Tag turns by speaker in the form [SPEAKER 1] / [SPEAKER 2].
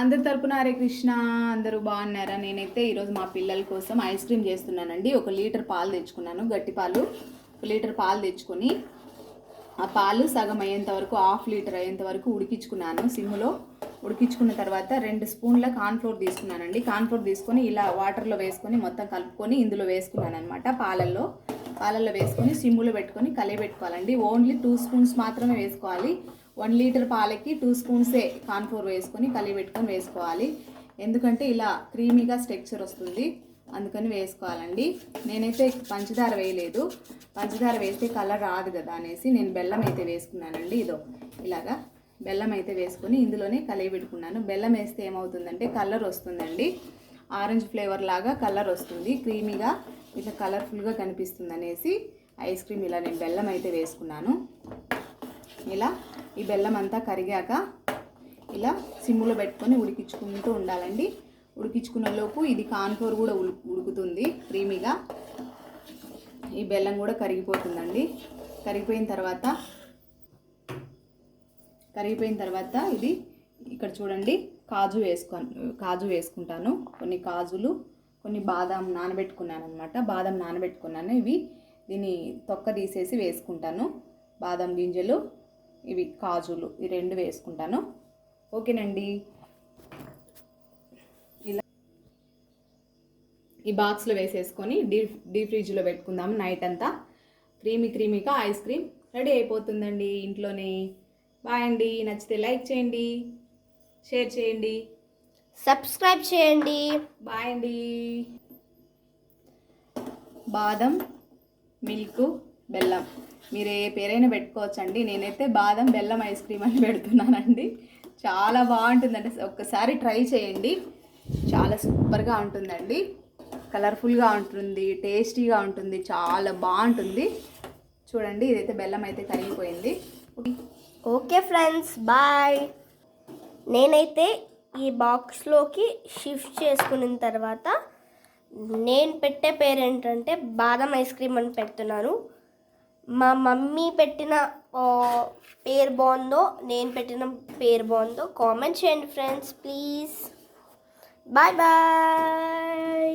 [SPEAKER 1] అందరి తరపున హరే కృష్ణ. అందరూ బాగున్నారా? నేనైతే ఈరోజు మా పిల్లల కోసం ఐస్ క్రీమ్ చేస్తున్నానండి. 1 లీటర్ పాలు తెచ్చుకున్నాను, గట్టి పాలు. 1 లీటర్ పాలు తెచ్చుకొని ఆ పాలు సగం అయ్యేంత వరకు, 1/2 లీటర్ అయ్యేంత వరకు ఉడికించుకున్నాను సిమ్లో. ఉడికించుకున్న తర్వాత 2 స్పూన్ల కార్న్ఫ్లోర్ తీసుకున్నానండి. కార్న్ఫ్లోర్ తీసుకొని ఇలా వాటర్లో వేసుకొని మొత్తం కలుపుకొని ఇందులో వేసుకున్నాను అనమాట. పాలల్లో వేసుకొని సిమ్లో పెట్టుకొని కలిపెట్టుకోవాలండి. ఓన్లీ 2 స్పూన్స్ మాత్రమే వేసుకోవాలి. 1 లీటర్ పాలకి 2 స్పూన్సే కార్న్ఫ్లోర్ వేసుకొని కలిపెట్టుకొని వేసుకోవాలి. ఎందుకంటే ఇలా క్రీమీగా స్ట్రక్చర్ వస్తుంది, అందుకని వేసుకోవాలండి. నేనైతే పంచదార వేయలేదు, పంచదార వేస్తే కలర్ రాదు కదా అనేసి నేను బెల్లం అయితే వేసుకున్నానండి. ఇదో ఇలాగా బెల్లం అయితే వేసుకొని ఇందులోనే కలిపెట్టుకున్నాను. బెల్లం వేస్తే ఏమవుతుందంటే కలర్ వస్తుందండి, ఆరెంజ్ ఫ్లేవర్ లాగా కలర్ వస్తుంది, క్రీమీగా ఇట్లా కలర్ఫుల్గా కనిపిస్తుంది అనేసి ఐస్ క్రీమ్ ఇలా నేను బెల్లం అయితే వేసుకున్నాను. ఇలా ఈ బెల్లం అంతా కరిగాక ఇలా సిమ్లో పెట్టుకొని ఉడికించుకుంటూ ఉండాలండి. ఉడికించుకున్న లోపు ఇది కార్న్ఫ్లోర్ కూడా ఉడుకుతుంది క్రీమీగా. ఈ బెల్లం కూడా కరిగిపోతుందండి. కరిగిపోయిన తర్వాత ఇది ఇక్కడ చూడండి, కాజు వేసుకుంటాను. కొన్ని కాజులు, కొన్ని బాదం నానబెట్టుకున్నాను అనమాట. బాదం నానబెట్టుకున్నాను, ఇవి దీన్ని తొక్క తీసేసి వేసుకుంటాను. బాదం గింజలు, ఇవి కాజులు, ఈ 2 వేసుకుంటాను. ఓకేనండి. ఇలా ఈ బాక్స్లో వేసేసుకొని డీప్ ఫ్రిడ్జ్లో పెట్టుకుందాము నైట్ అంతా. క్రీమీగా ఐస్ క్రీమ్ రెడీ అయిపోతుందండి ఇంట్లోనే. బాయ్ అండి. నచ్చితే లైక్ చేయండి, షేర్ చేయండి,
[SPEAKER 2] సబ్స్క్రైబ్ చేయండి.
[SPEAKER 1] బాయ్ అండి. బాదం, మిల్క్, బెల్లం మీరు ఏ పేరైనా పెట్టుకోవచ్చండి. నేనైతే బాదం బెల్లం ఐస్ క్రీమ్ అని పెడుతున్నానండి. చాలా బాగుంటుందండి, ఒక్కసారి ట్రై చేయండి. చాలా సూపర్గా ఉంటుందండి, కలర్ఫుల్గా ఉంటుంది, టేస్టీగా ఉంటుంది, చాలా బాగుంటుంది. చూడండి, ఇదైతే బెల్లం అయితే కరిగిపోయింది.
[SPEAKER 2] Okay friends, bye. నేనైతే ఈ బాక్స్లోకి షిఫ్ట్ చేసుకున్న తర్వాత నేను పెట్టే పేరు ఏంటంటే బాదం ఐస్ క్రీమ్ అని పెడుతున్నాను. మా మమ్మీ పెట్టిన పేరు బాగుందో, నేను పెట్టిన పేరు బాగుందో కామెంట్ చేయండి ఫ్రెండ్స్ ప్లీజ్. Bye bye.